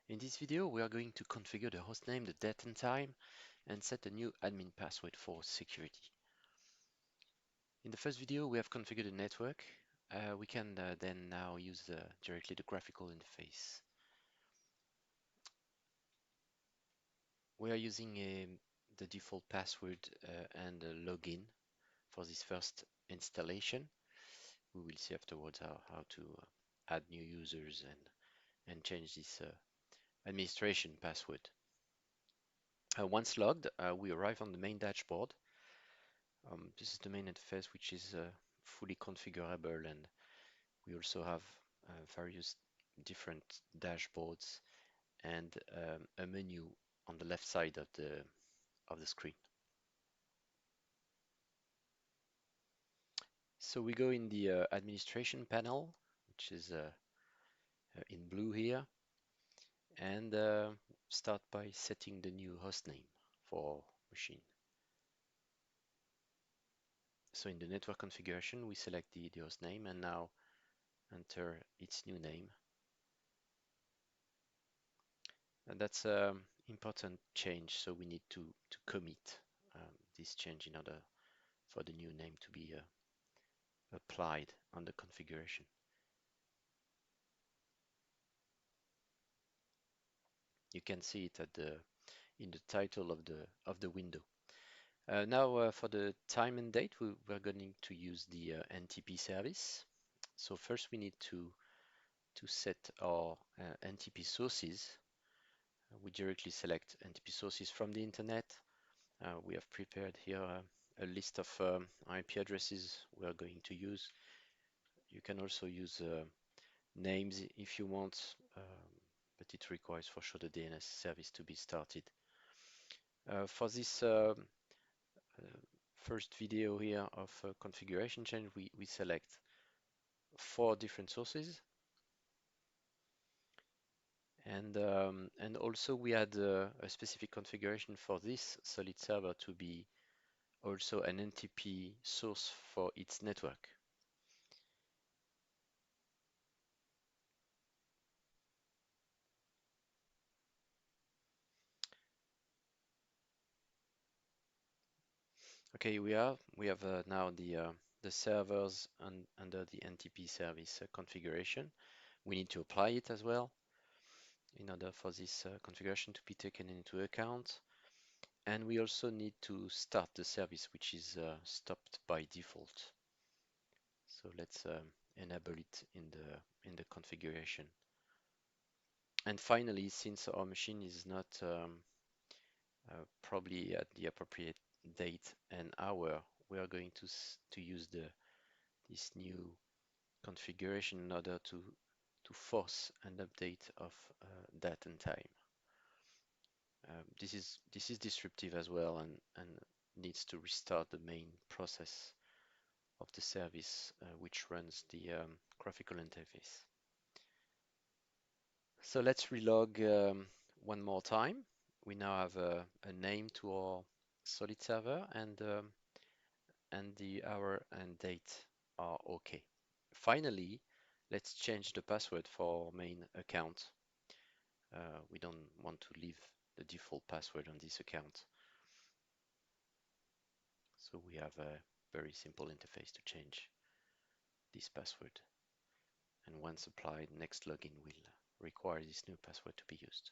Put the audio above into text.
In this video, we are going to configure the hostname, the date and time, and set a new admin password for security. In the first video, we have configured the network. We can then now use directly the graphical interface. We are using the default password and a login for this first installation. We will see afterwards how to add new users and change this administration password. Once logged, we arrive on the main dashboard. This is the main interface, which is fully configurable, and we also have various different dashboards and a menu on the left side of the screen. So we go in the administration panel, which is in blue here, and start by setting the new hostname for machine. So in the network configuration, we select the hostname and now enter its new name. And that's an important change, so we need to commit this change in order for the new name to be applied on the configuration. You can see it in the title of the window. Now for the time and date, we're going to use the NTP service. So first we need to set our NTP sources. We directly select NTP sources from the internet. We have prepared here a list of IP addresses we are going to use. You can also use names if you want, but it requires for sure the DNS service to be started. For this first video here of configuration change, we select 4 different sources. And also we had a specific configuration for this SOLIDserver to be also an NTP source for its network. Okay, we have now the servers under the NTP service configuration. We need to apply it as well in order for this configuration to be taken into account. And we also need to start the service, which is stopped by default. So let's enable it in the configuration. And finally, since our machine is not probably at the appropriate date and hour, we are going to use this new configuration in order to force an update of date and time. This is disruptive as well and needs to restart the main process of the service which runs the graphical interface. So let's relog one more time. We now have a name to our SOLIDserver, and the hour and date are okay. Finally, let's change the password for our main account. We don't want to leave the default password on this account. So we have a very simple interface to change this password. And once applied, next login will require this new password to be used.